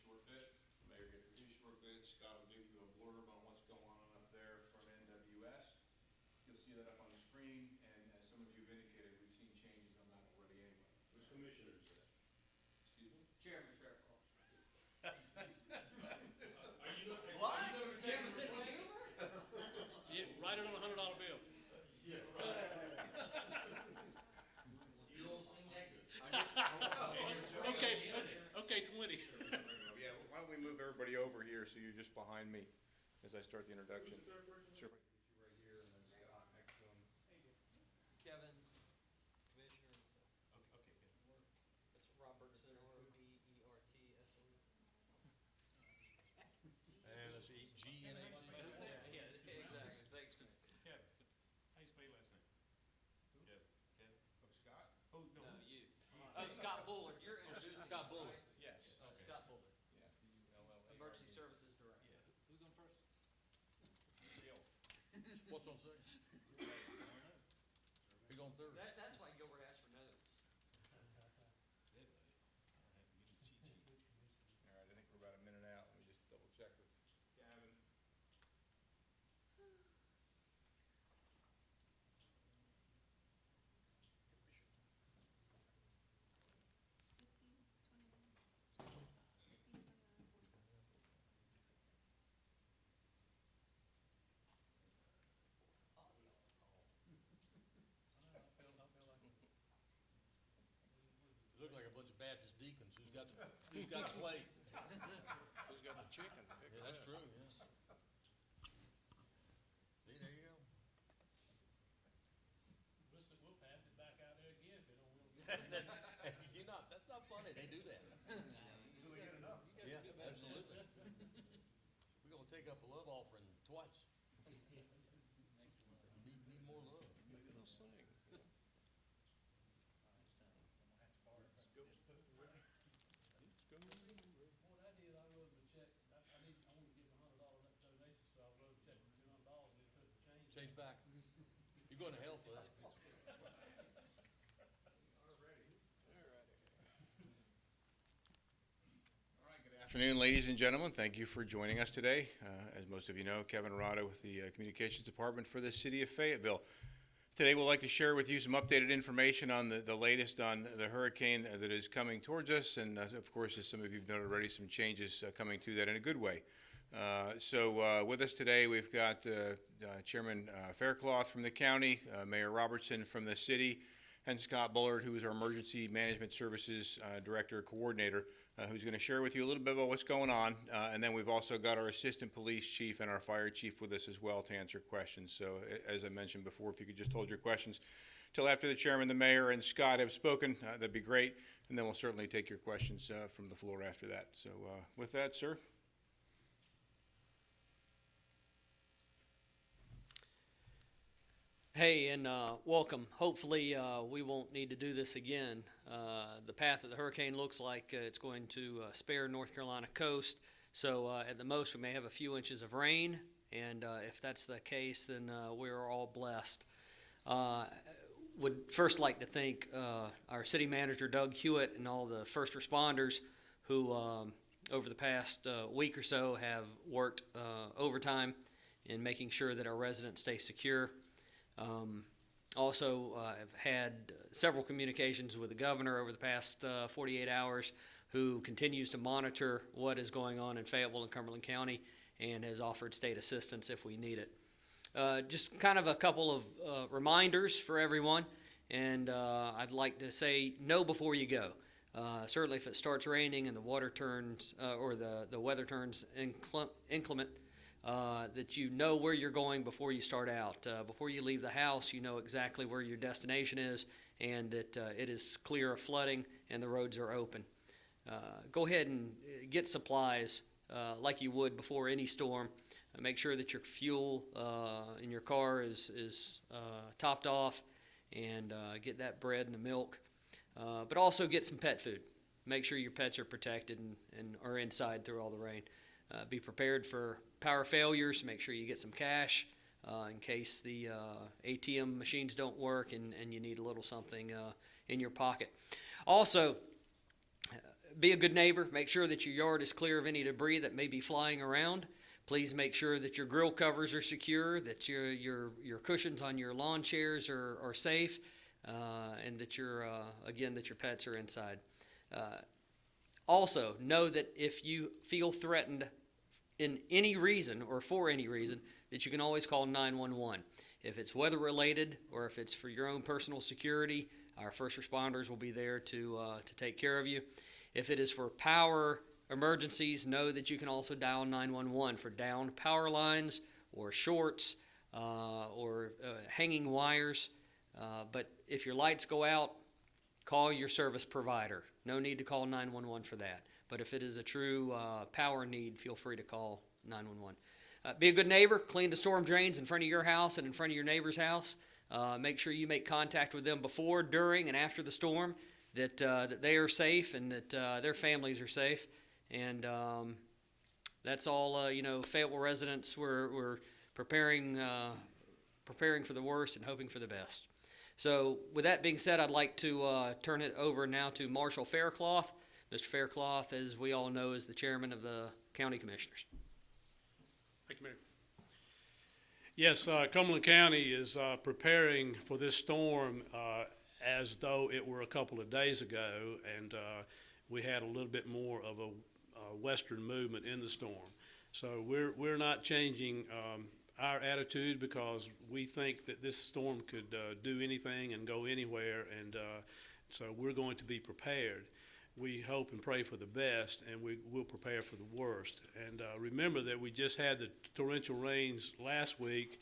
short bit. The mayor gets a short bit. Scott will give you a blurb on what's going on up there from NWS. You'll see that up on the screen, and as some of you have indicated, we've seen changes on that already anyway. Which commissioner is this? Excuse me? Chairman Fairclough. Are you looking? What? Chairman sits in Uber? Yeah, write it on $100 bill. Yeah, right. You don't sing that good. Okay, 20. Yeah, why don't we move everybody over here so you're just behind me as I start the introduction. Who's the third person? Sure. Right here, and then Scott next to him. Kevin, Commissioner, Okay, good. it's Robertson, R-B-E-R-T-S-O-N. And let's see, G and H. Yeah, exactly. Thanks, man. Kevin, how you spell your last name? Kevin. Kevin? Oh, Scott? Oh, no. No, you. Oh, Scott Bullard. You're introducing Scott Bullard. right? Yes. Oh, Scott Bullard, Yeah, B-U-L-L-A-R-D. Emergency Services Director. Yeah. Who's on first? Bill. What's on second? Who going third? That's why Gilbert asked for notes. All right, I think we're about a minute out. Let me just double check with Gavin. You look like a bunch of Baptist deacons. Who's got the plate? Who's got the chicken? Yeah, that's true, yes. See, there you go. We'll pass it back out there again if they don't will. That's not funny. They do that. Until we get enough. Yeah, absolutely. We're gonna take up a love offering twice. Need more love. Maybe they'll sing. What I did, I wrote him a check, I wanted to give him $100 donation, so I wrote a check for $200 and it took the change. Change back. You're going to hell for that. All right, good afternoon, ladies and gentlemen. Thank you for joining us today. As most of you know, Kevin Arado with the Communications Department for the City of Fayetteville. Today we'd like to share with you some updated information on the latest on the hurricane that is coming towards us, and of course, as some of you have noted already, some changes coming to that in a good way. So with us today we've got Chairman Fairclough from the county, Mayor Robertson from the city, and Scott Bullard, who is our Emergency Management Services Director Coordinator, who's going to share with you a little bit about what's going on. And then we've also got our Assistant Police Chief and our Fire Chief with us as well to answer questions. So as I mentioned before, if you could just hold your questions till after the Chairman, the Mayor, and Scott have spoken, that'd be great. And then we'll certainly take your questions from the floor after that. So with that, sir. Hey, and welcome. Hopefully we won't need to do this again. The path of the hurricane looks like it's going to spare North Carolina coast, so at the most we may have a few inches of rain, and if that's the case, then we're all blessed. Would first like to thank our city manager, Doug Hewitt, and all the first responders who over the past week or so have worked overtime in making sure that our residents stay secure. Also, I've had several communications with the governor over the past 48 hours, who continues to monitor what is going on in Fayetteville and Cumberland County and has offered state assistance if we need it. Just kind of a couple of reminders for everyone, and I'd like to say know before you go. Certainly if it starts raining and the water turns or the weather turns inclement, that you know where you're going before you start out. Before you leave the house, you know exactly where your destination is and that it is clear of flooding and the roads are open. Go ahead and get supplies like you would before any storm. Make sure that your fuel in your car is topped off, and get that bread and the milk. But also get some pet food. Make sure your pets are protected and are inside through all the rain. Be prepared for power failures. Make sure you get some cash in case the ATM machines don't work and you need a little something in your pocket. Also, be a good neighbor. Make sure that your yard is clear of any debris that may be flying around. Please make sure that your grill covers are secure, that your cushions on your lawn chairs are safe, and that that your pets are inside. Also, know that if you feel threatened in any reason or for any reason, that you can always call 911. If it's weather related or if it's for your own personal security, our first responders will be there to take care of you. If it is for power emergencies, know that you can also dial 911 for downed power lines or shorts or hanging wires. But if your lights go out, call your service provider. No need to call 911 for that. But if it is a true power need, feel free to call 911. Be a good neighbor. Clean the storm drains in front of your house and in front of your neighbor's house. Make sure you make contact with them before, during, and after the storm, that they are safe and that their families are safe. And that's all. Fayetteville residents, we're preparing for the worst and hoping for the best. So, with that being said, I'd like to turn it over now to Marshall Faircloth. Mr. Faircloth, as we all know, is the chairman of the county commissioners. Thank you, Mayor. Yes, Cumberland County is preparing for this storm as though it were a couple of days ago, and we had a little bit more of a western movement in the storm. So we're not changing our attitude because we think that this storm could do anything and go anywhere, and so we're going to be prepared. We hope and pray for the best, and we will prepare for the worst. And remember that we just had the torrential rains last week.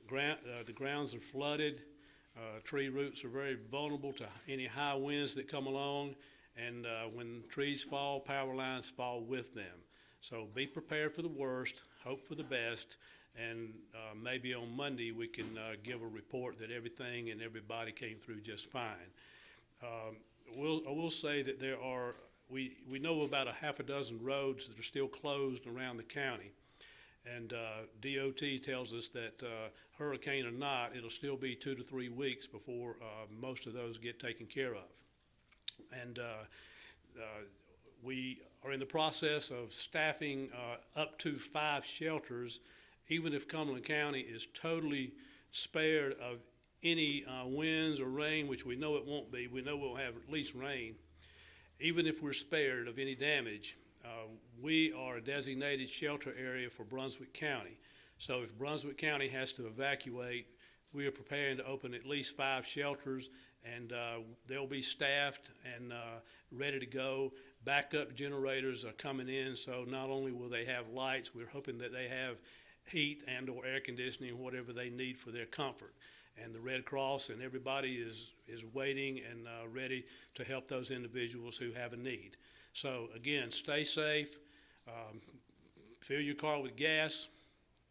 The grounds are flooded. Tree roots are very vulnerable to any high winds that come along. And when trees fall, power lines fall with them. So be prepared for the worst, hope for the best, and maybe on Monday we can give a report that everything and everybody came through just fine. I will say that we know about a half a dozen roads that are still closed around the county. And DOT tells us that hurricane or not, it'll still be 2 to 3 weeks before most of those get taken care of. And we are in the process of staffing up to 5 shelters, even if Cumberland County is totally spared of any winds or rain, which we know it won't be. We know we'll have at least rain. Even if we're spared of any damage, we are a designated shelter area for Brunswick County. So if Brunswick County has to evacuate, we are preparing to open at least 5 shelters, and they'll be staffed and ready to go. Backup generators are coming in, so not only will they have lights, we're hoping that they have heat and or air conditioning, whatever they need for their comfort. And the Red Cross and everybody is waiting and ready to help those individuals who have a need. So again, stay safe, fill your car with gas,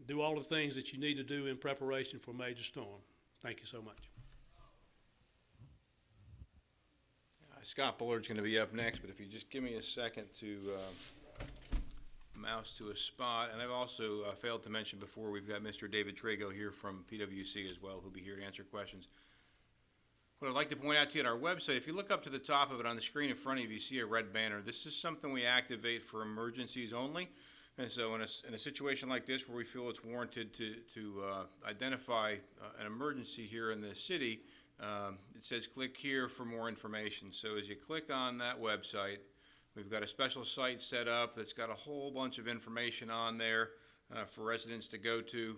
do all the things that you need to do in preparation for a major storm. Thank you so much. Scott Bullard's going to be up next, but if you just give me a second to mouse to a spot. And I've also failed to mention before, we've got Mr. David Trago here from PwC as well, who'll be here to answer questions. What I'd like to point out to you on our website, if you look up to the top of it on the screen in front of you, you see a red banner. This is something we activate for emergencies only. And so in a situation like this where we feel it's warranted to identify an emergency here in the city, it says click here for more information. So as you click on that website, we've got a special site set up that's got a whole bunch of information on there for residents to go to.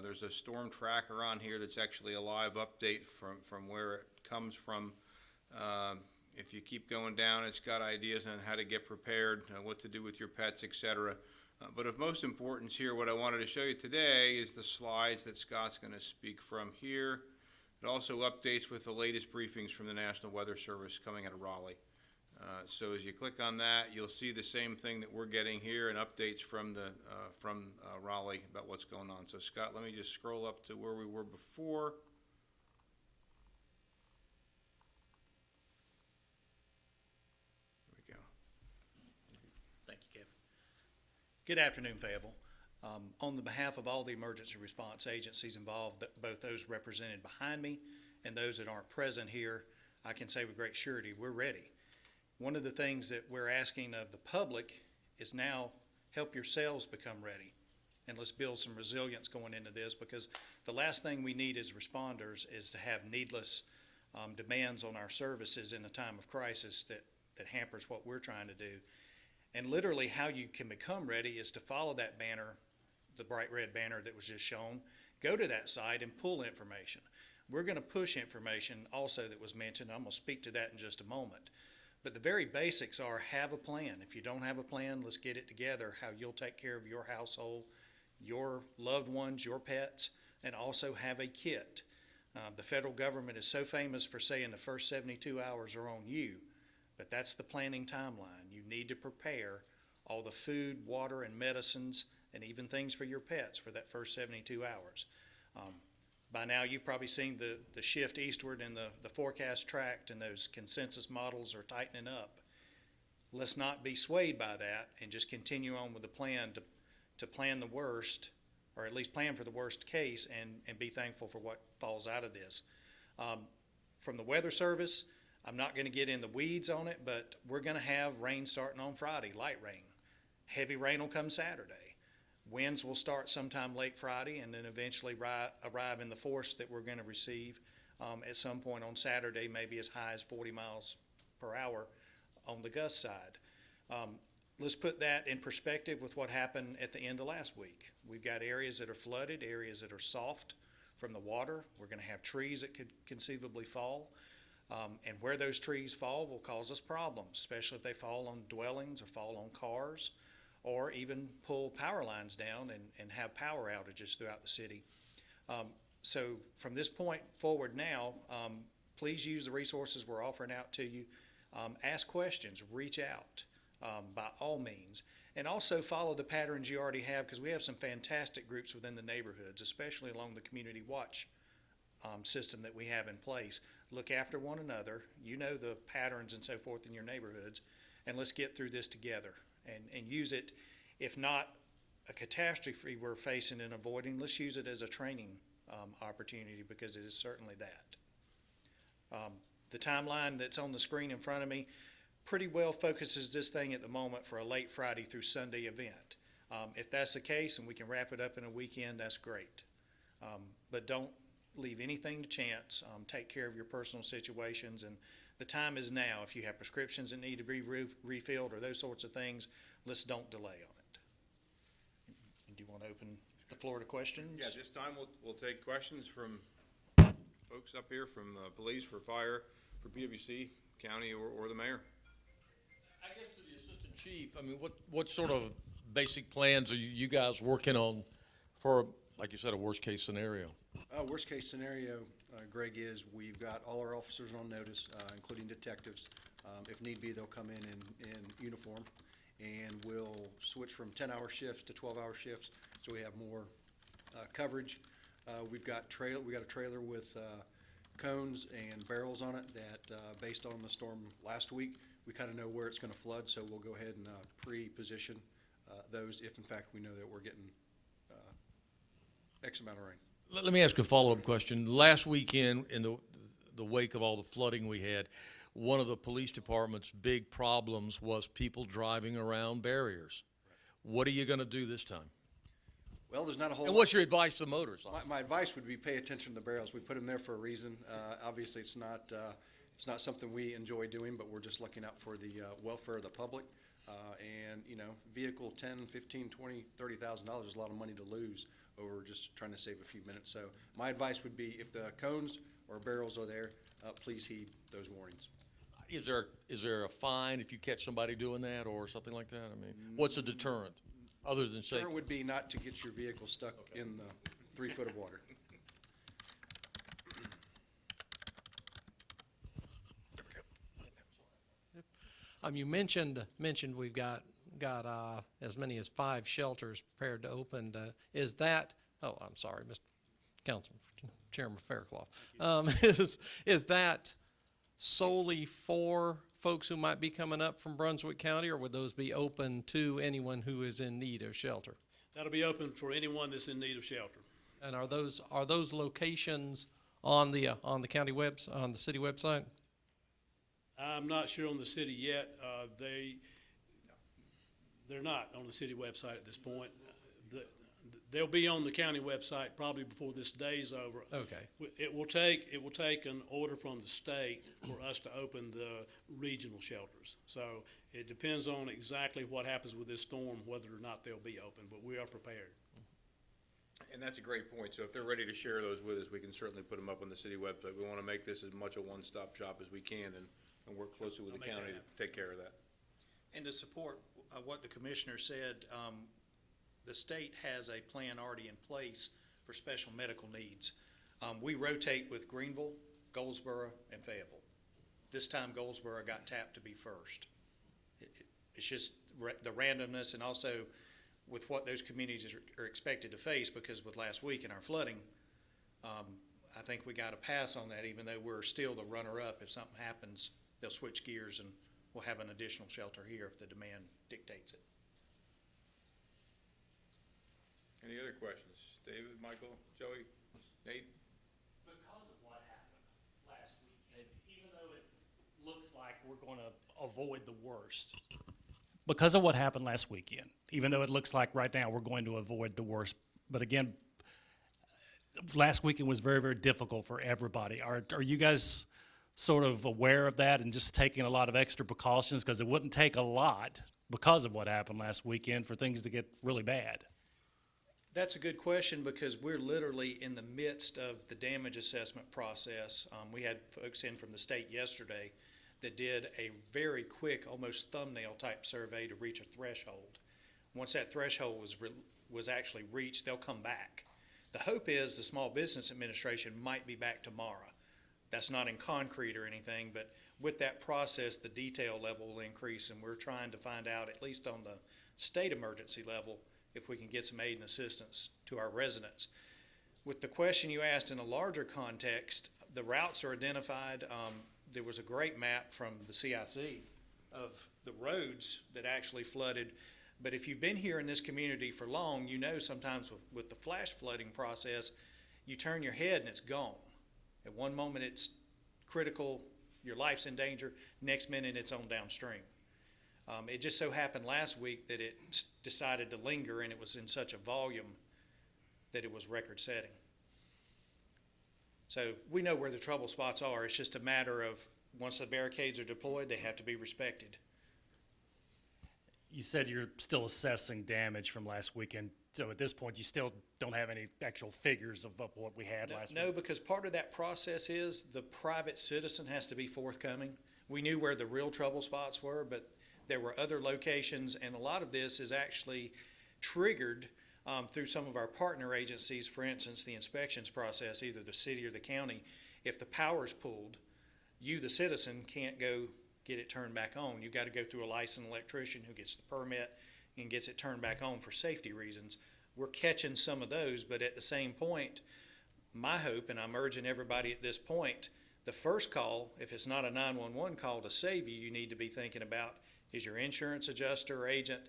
There's a storm tracker on here that's actually a live update from where it comes from. If you keep going down, it's got ideas on how to get prepared, what to do with your pets, etc. But of most importance here, what I wanted to show you today is the slides that Scott's going to speak from here. It also updates with the latest briefings from the National Weather Service coming out of Raleigh. So as you click on that, you'll see the same thing that we're getting here and updates from Raleigh about what's going on. So Scott, let me just scroll up to where we were before. There we go. Thank you, Kevin. Good afternoon, Fayetteville. On the behalf of all the emergency response agencies involved, both those represented behind me and those that aren't present here, I can say with great surety, we're ready. One of the things that we're asking of the public is now help yourselves become ready. And let's build some resilience going into this, because the last thing we need as responders is to have needless demands on our services in a time of crisis that hampers what we're trying to do. And literally how you can become ready is to follow that banner, the bright red banner that was just shown, go to that site and pull information. We're going to push information also that was mentioned. I'm going to speak to that in just a moment. But the very basics are have a plan. If you don't have a plan, let's get it together, how you'll take care of your household, your loved ones, your pets, and also have a kit. The federal government is so famous for saying the first 72 hours are on you, but that's the planning timeline. You need to prepare all the food, water, and medicines, and even things for your pets for that first 72 hours. By now, you've probably seen the shift eastward in the forecast tracked, and those consensus models are tightening up. Let's not be swayed by that and just continue on with the plan to plan the worst, or at least plan for the worst case, and be thankful for what falls out of this. From the Weather Service, I'm not going to get in the weeds on it, but we're going to have rain starting on Friday, light rain. Heavy rain will come Saturday. Winds will start sometime late Friday and then eventually arrive in the force that we're going to receive at some point on Saturday, maybe as high as 40 miles per hour on the gust side. Let's put that in perspective with what happened at the end of last week. We've got areas that are flooded, areas that are soft from the water. We're going to have trees that could conceivably fall. And where those trees fall will cause us problems, especially if they fall on dwellings or fall on cars, or even pull power lines down and have power outages throughout the city. So from this point forward now, please use the resources we're offering out to you. Ask questions, reach out by all means, and also follow the patterns you already have, because we have some fantastic groups within the neighborhoods, especially along the community watch system that we have in place. Look after one another. You know the patterns and so forth in your neighborhoods, and let's get through this together. And use it, if not a catastrophe we're facing and avoiding, let's use it as a training opportunity, because it is certainly that. The timeline that's on the screen in front of me pretty well focuses this thing at the moment for a late Friday through Sunday event. If that's the case and we can wrap it up in a weekend, that's great. But don't leave anything to chance. Take care of your personal situations, and the time is now. If you have prescriptions that need to be refilled or those sorts of things, let's don't delay on it. Do you want to open the floor to questions? Yeah, this time we'll take questions from folks up here, from police, for fire, for PWC, county, or the mayor. I guess to the assistant chief, I mean, what sort of basic plans are you guys working on for, like you said, a worst-case scenario? Worst-case scenario, Greg, is we've got all our officers on notice, including detectives. If need be, they'll come in uniform, and we'll switch from 10-hour shifts to 12-hour shifts, so we have more coverage. We got a trailer with cones and barrels on it that, based on the storm last week, we kind of know where it's going to flood, so we'll go ahead and pre-position those if, in fact, we know that we're getting X amount of rain. Let me ask a follow-up question. Last weekend, in the wake of all the flooding we had, one of the police department's big problems was people driving around barriers. What are you going to do this time? Well, there's not a whole And lot. what's your advice to motorists? My advice would be pay attention to the barrels. We put them there for a reason. Obviously, it's not something we enjoy doing, but we're just looking out for the welfare of the public. And, vehicle $10,000, $15,000, $20,000, $30,000 is a lot of money to lose over just trying to save a few minutes. So my advice would be, if the cones or barrels are there, please heed those warnings. Is there a fine if you catch somebody doing that or something like that? I mean, what's a deterrent other than safety? Deterrent would be not to get your vehicle stuck in 3 foot of water. You mentioned we've got as many as 5 shelters prepared to open. Is that? Oh, I'm sorry, Mr. Councilman, Chairman Faircloth. Is that solely for folks who might be coming up from Brunswick County, or would those be open to anyone who is in need of shelter? That'll be open for anyone that's in need of shelter. And are those locations on the county on the city website? I'm not sure on the city yet. They're not on the city website at this point. They'll be on the county website probably before this day's over. Okay. It will take an order from the state for us to open the regional shelters. So it depends on exactly what happens with this storm, whether or not they'll be open, but we are prepared. And that's a great point. So if they're ready to share those with us, we can certainly put them up on the city website. We want to make this as much a one-stop shop as we can and work closely with the I'll make county that to take care of that. And to support what the commissioner said, the state has a plan already in place for special medical needs. We rotate with Greenville, Goldsboro, and Fayetteville. This time Goldsboro got tapped to be first. It's just the randomness, and also with what those communities are expected to face, because with last week in our flooding, I think we got a pass on that, even though we're still the runner-up. If something happens, they'll switch gears and we'll have an additional shelter here if the demand dictates it. Any other questions? David, Michael, Joey, Nate? Because of what happened last week, even though it looks like we're going to avoid the worst, because of what happened last weekend, even though it looks like right now we're going to avoid the worst, but again, last weekend was very, very difficult for everybody. Are you guys sort of aware of that and just taking a lot of extra precautions? Because it wouldn't take a lot because of what happened last weekend for things to get really bad. That's a good question, because we're literally in the midst of the damage assessment process. We had folks in from the state yesterday that did a very quick, almost thumbnail type survey to reach a threshold. Once that threshold was actually reached, they'll come back. The hope is the Small Business Administration might be back tomorrow. That's not in concrete or anything, but with that process, the detail level will increase, and we're trying to find out, at least on the state emergency level, if we can get some aid and assistance to our residents. With the question you asked in a larger context, the routes are identified. There was a great map from the CIC of the roads that actually flooded. But if you've been here in this community for long, you know sometimes with the flash flooding process, you turn your head and it's gone. At one moment it's critical, your life's in danger, next minute it's on downstream. It just so happened last week that it decided to linger, and it was in such a volume that it was record-setting. So we know where the trouble spots are. It's just a matter of once the barricades are deployed, they have to be respected. You said you're still assessing damage from last weekend, so at this point you still don't have any actual figures of what we had last week? No, because part of that process is the private citizen has to be forthcoming. We knew where the real trouble spots were, but there were other locations, and a lot of this is actually triggered through some of our partner agencies. For instance, the inspections process, either the city or the county. If the power's pulled, you, the citizen, can't go get it turned back on. You've got to go through a licensed electrician who gets the permit and gets it turned back on for safety reasons. We're catching some of those, but at the same point, my hope, and I'm urging everybody at this point, the first call, if it's not a 911 call to save you, you need to be thinking about is your insurance adjuster or agent,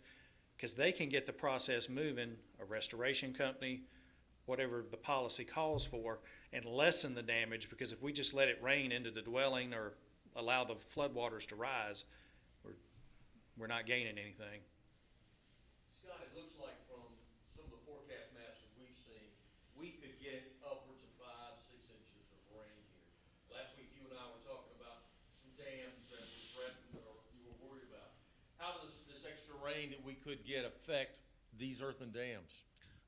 because they can get the process moving, a restoration company, whatever the policy calls for, and lessen the damage, because if we just let it rain into the dwelling or allow the floodwaters to rise, we're not gaining anything. Scott, it looks like from some of the forecast maps that we've seen, we could get upwards of 5-6 inches of rain here. Last week, you and I were talking about some dams that were threatened or you were worried about. How does this extra rain that we could get affect these earthen dams?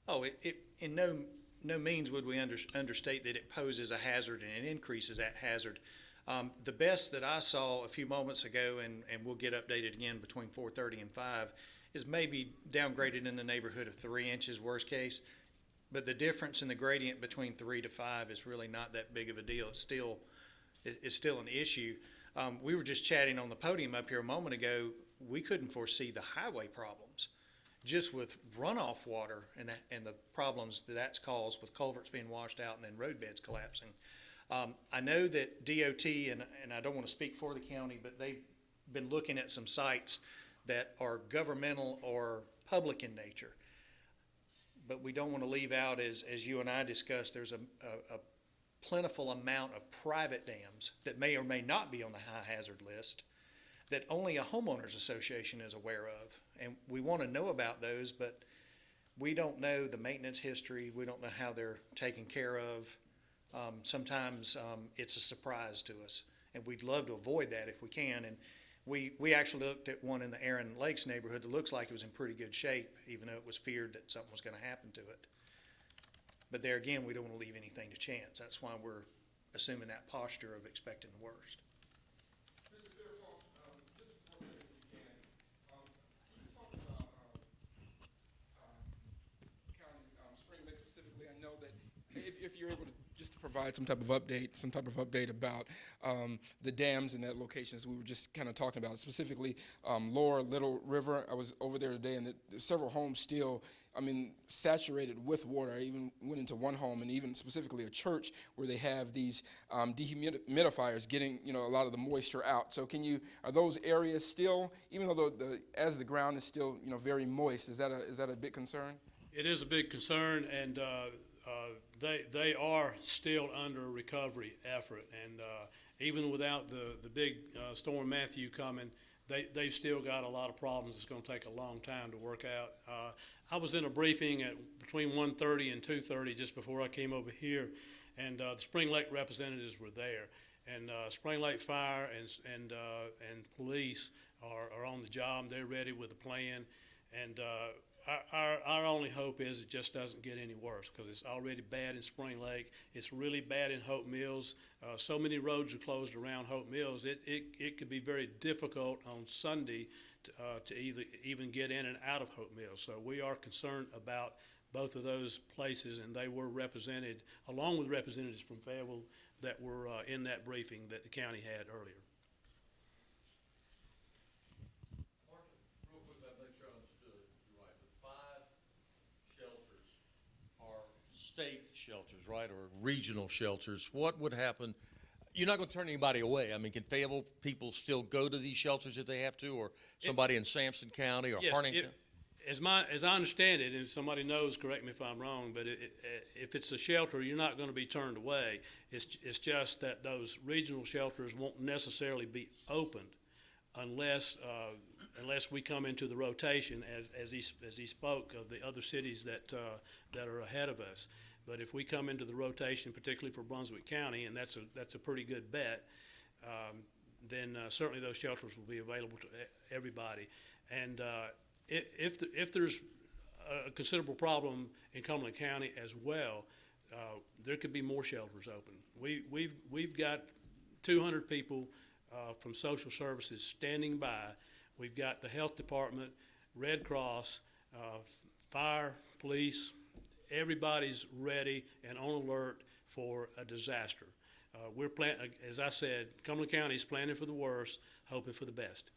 Oh, it in no means would we understate that it poses a hazard, and it increases that hazard. The best that I saw a few moments ago, and we'll get updated again between 4:30 and 5, is maybe downgraded in the neighborhood of 3 inches, worst case. But the difference in the gradient between 3 to 5 is really not that big of a deal. It's still an issue. We were just chatting on the podium up here a moment ago. We couldn't foresee the highway problems, just with runoff water and the problems that's caused with culverts being washed out and then roadbeds collapsing. I know that DOT, and I don't want to speak for the county, but they've been looking at some sites that are governmental or public in nature. But we don't want to leave out, as you and I discussed, there's a plentiful amount of private dams that may or may not be on the high hazard list that only a homeowners association is aware of. And we want to know about those, but we don't know the maintenance history. We don't know how they're taken care of. Sometimes it's a surprise to us, and we'd love to avoid that if we can. And we actually looked at one in the Aaron Lakes neighborhood that looks like it was in pretty good shape, even though it was feared that something was going to happen to it. But there again, we don't want to leave anything to chance. That's why we're assuming that posture of expecting the worst. Mr. Fairclough, just one second if you can. Can you talk about County Spring Lake specifically? I know that if you're able to just to provide some type of update about the dams in that location, as we were just kind of talking about, specifically Lower Little River. I was over there today, and several homes still, saturated with water. I even went into one home, and even specifically a church where they have these dehumidifiers getting, a lot of the moisture out. So are those areas still, even though as the ground is still, very moist, is that a big concern? It is a big concern, and they are still under a recovery effort. And even without the big Storm Matthew coming, they've still got a lot of problems. It's going to take a long time to work out. I was in a briefing at between 1:30 and 2:30 just before I came over here, and the Spring Lake representatives were there. And Spring Lake Fire and police are on the job. They're ready with a plan. And our only hope is it just doesn't get any worse, because it's already bad in Spring Lake. It's really bad in Hope Mills. So many roads are closed around Hope Mills. It could be very difficult on Sunday to even get in and out of Hope Mills. So we are concerned about both of those places, and they were represented, along with representatives from Fayetteville that were in that briefing that the county had earlier. Real quick, I make sure I understood you right. The 5 shelters are state shelters, right, or regional shelters. What would happen? You're not going to turn anybody away. Can Fayetteville people still go to these shelters if they have to, or somebody in Sampson County or Harnington? As I understand it, and if somebody knows, correct me if I'm wrong, but if it's a shelter, you're not going to be turned away. It's just that those regional shelters won't necessarily be opened unless we come into the rotation, as he spoke of the other cities that are ahead of us. But if we come into the rotation, particularly for Brunswick County, and that's a pretty good bet, then certainly those shelters will be available to everybody. And if there's a considerable problem in Cumberland County as well, there could be more shelters open. We've got 200 people from social services standing by. We've got the health department, Red Cross, fire, police. Everybody's ready and on alert for a disaster. As I said, Cumberland County is planning for the worst, hoping for the best.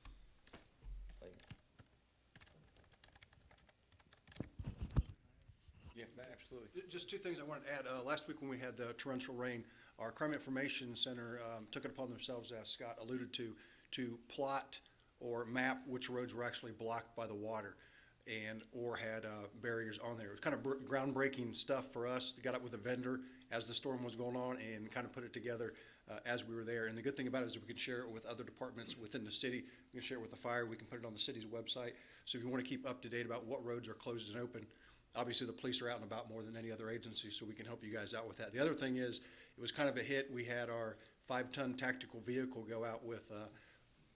Yeah, absolutely. Just 2 things I wanted to add. Last week when we had the torrential rain, our Crime Information Center took it upon themselves, as Scott alluded to plot or map which roads were actually blocked by the water or had barriers on there. It was kind of groundbreaking stuff for us. We got up with a vendor as the storm was going on and kind of put it together as we were there. And the good thing about it is we can share it with other departments within the city. We can share it with the fire. We can put it on the city's website. So if you want to keep up to date about what roads are closed and open, obviously the police are out and about more than any other agency, so we can help you guys out with that. The other thing is, it was kind of a hit. We had our 5-ton tactical vehicle go out with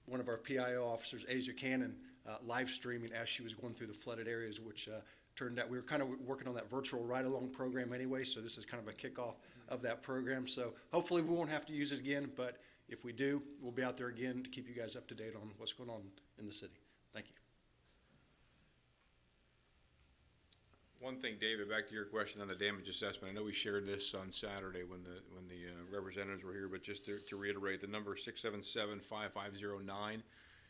one of our PIO officers, Asia Cannon, live streaming as she was going through the flooded areas, which turned out we were kind of working on that virtual ride-along program anyway, so this is kind of a kickoff of that program. So hopefully we won't have to use it again, but if we do, we'll be out there again to keep you guys up to date on what's going on in the city. Thank you. One thing, David, back to your question on the damage assessment. I know we shared this on Saturday when the representatives were here, but just to reiterate, the number 677-5509,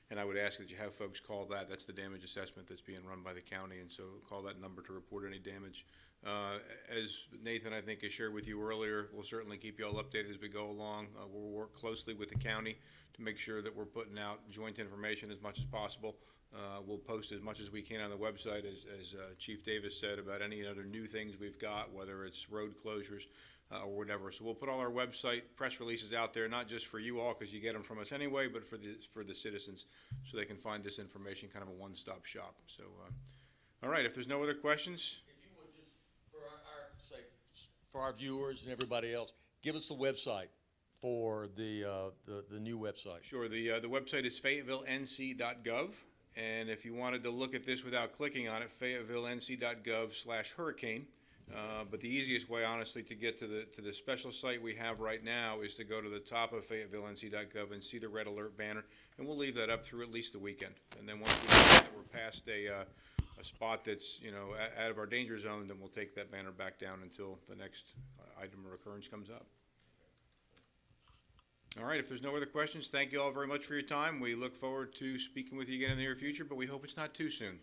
and I would ask that you have folks call that. That's the damage assessment that's being run by the county, and so call that number to report any damage. As Nathan, I think, has shared with you earlier, we'll certainly keep you all updated as we go along. We'll work closely with the county to make sure that we're putting out joint information as much as possible. We'll post as much as we can on the website, as Chief Davis said, about any other new things we've got, whether it's road closures, or whatever. So we'll put all our website press releases out there, not just for you all, because you get them from us anyway, but for the citizens, so they can find this information, kind of a one-stop shop. So, all right, if there's no other questions, If you would just, for our sake, for our viewers and everybody else, give us the website for the new website. sure, the website is FayettevilleNC.gov, and if you wanted to look at this without clicking on it, FayettevilleNC.gov/hurricane. But the easiest way, honestly, to get to the special site we have right now is to go to the top of FayettevilleNC.gov and see the red alert banner, and we'll leave that up through at least the weekend. And then once we know that we're past a spot that's, out of our danger zone, then we'll take that banner back down until the next item or occurrence comes up. All right, if there's no other questions, thank you all very much for your time. We look forward to speaking with you again in the near future, but we hope it's not too soon.